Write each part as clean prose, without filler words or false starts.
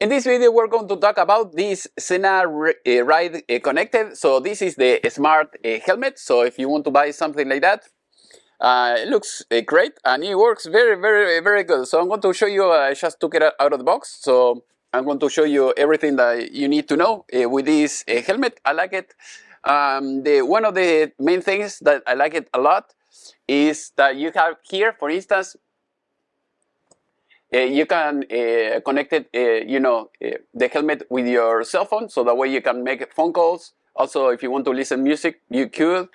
In this video, we're going to talk about this Cena Ride Connected. So this is the smart helmet. So if you want to buy something like that, it looks great and it works very good. So I'm going to show you, I just took it out of the box. So I'm going to show you everything that you need to know with this helmet. I like it. One of the main things that I like it a lot is that you have here, for instance, you can connect it, the helmet with your cell phone, so that way you can make phone calls. Also, if you want to listen music, you can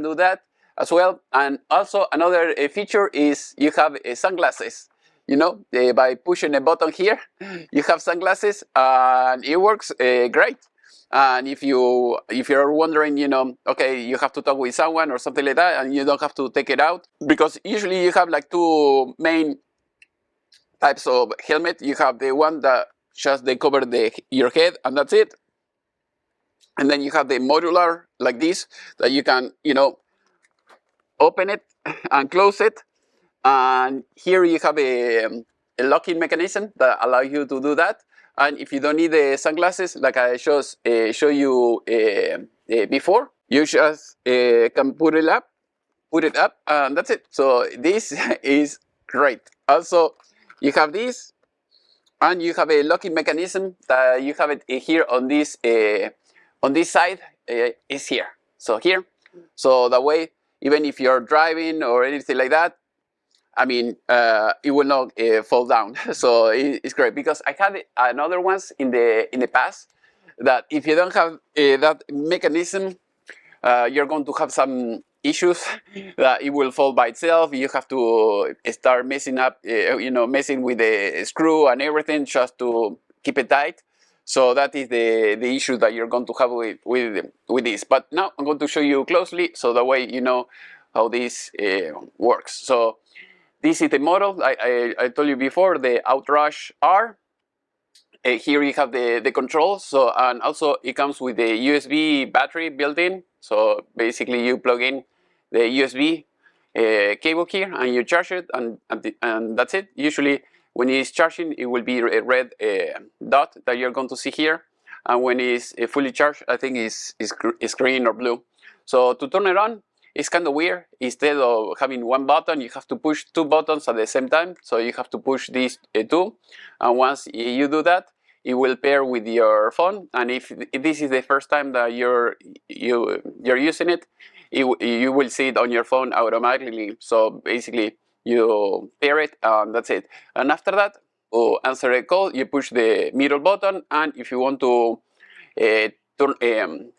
do that as well. And also another feature is you have sunglasses. By pushing a button here, you have sunglasses, and it works great. And if you're wondering, okay, you have to talk with someone or something like that, and you don't have to take it out, because usually you have like two main types of helmet. You have the one that just they cover your head and that's it. And then you have the modular like this that you can, open it and close it. And here you have a locking mechanism that allows you to do that. And if you don't need the sunglasses, like I show you before, you just can put it up, and that's it. So this is great. Also, you have this, and you have a locking mechanism that you have it here on this side. Is here. So here, so that way, even if you're driving or anything like that, I mean, it will not fall down. So it's great, because I had another ones in the past that if you don't have that mechanism, you're going to have some issues that it will fall by itself. You have to start messing with the screw and everything just to keep it tight. So that is the issue that you're going to have with this. But now I'm going to show you closely, so that way you know how this works. So this is the model I told you before, the Outrush R. Here you have the controls. So, and also it comes with the USB battery built in. So basically you plug in the USB cable here and you charge it, and that's it. Usually when it's charging, it will be a red dot that you're going to see here. And when it's fully charged, I think it's green or blue. So to turn it on, it's kind of weird. Instead of having one button, you have to push two buttons at the same time. So you have to push these two. And once you do that, it will pair with your phone. And if this is the first time that you're using it, you will see it on your phone automatically. So basically, you pair it, and that's it. And after that, to answer a call, you push the middle button. And if you want to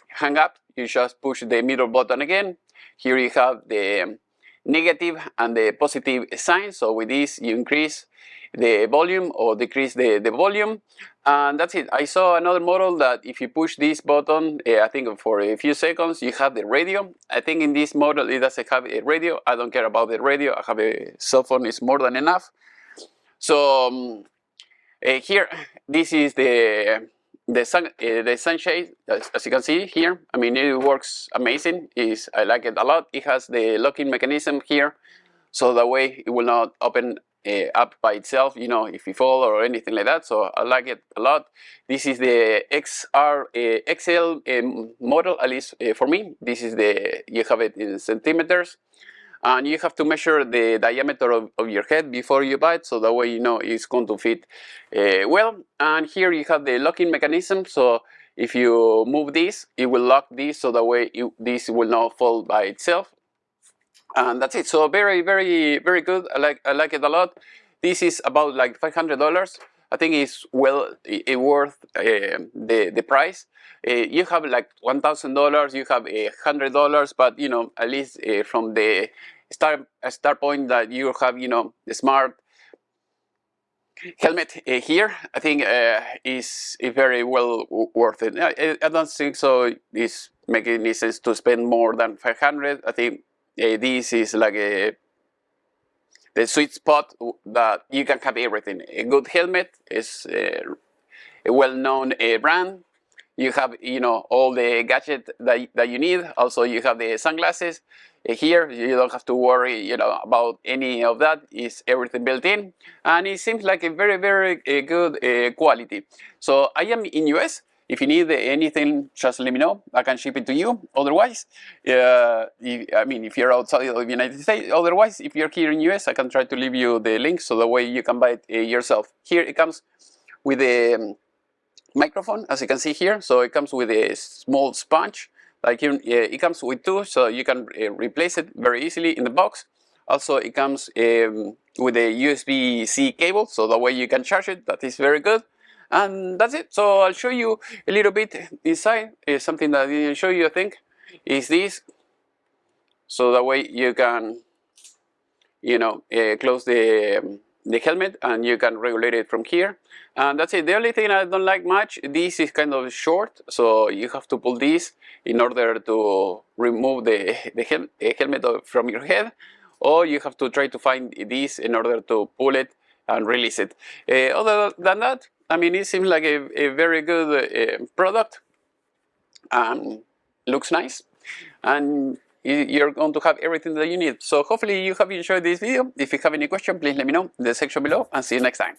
hang up, you just push the middle button again. Here you have the negative and the positive sign. So with this, you increase the volume or decrease the volume. And that's it. I saw another model that if you push this button, I think for a few seconds, you have the radio. I think in this model, it doesn't have a radio. I don't care about the radio. I have a cell phone, it's more than enough. So here, this is the sunshade, as you can see here. I mean, it works amazing. I like it a lot. It has the locking mechanism here, so that way it will not open up by itself, if you fall or anything like that. So I like it a lot. This is the XL model, at least for me. This is you have it in centimeters. And you have to measure the diameter of your head before you buy it, so that way it's going to fit well. And here you have the locking mechanism. So if you move this, it will lock this, so that way this will not fall by itself. And that's it. So very good. I like it a lot. This is about like $500. I think it's worth the price. You have like $1,000, you have $100, but at least from the start point that you have, the smart helmet here, I think is very well worth it. I don't think so it's making any sense to spend more than 500. I think this is like the sweet spot that you can have everything. A good helmet is a well-known brand. You have, all the gadget that you need. Also, you have the sunglasses here. You don't have to worry, about any of that. It's everything built in, and it seems like a very, very good quality. So I am in US. If you need anything, just let me know. I can ship it to you. Otherwise, if you're outside of the United States, otherwise, if you're here in US, I can try to leave you the link so that way you can buy it yourself. Here it comes with a microphone, as you can see here. So it comes with a small sponge. It comes with two, so you can replace it very easily in the box. Also, it comes with a USB-C cable, so that way you can charge it. That is very good. And that's it. So I'll show you a little bit inside. Something that I didn't show you, I think, is this. So that way you can, close the helmet and you can regulate it from here. And that's it. The only thing I don't like much, this is kind of short, so you have to pull this in order to remove the helmet from your head, or you have to try to find this in order to pull it and release it. Other than that, it seems like a very good product, and looks nice, and you're going to have everything that you need. So hopefully you have enjoyed this video. If you have any question, please let me know in the section below, and see you next time.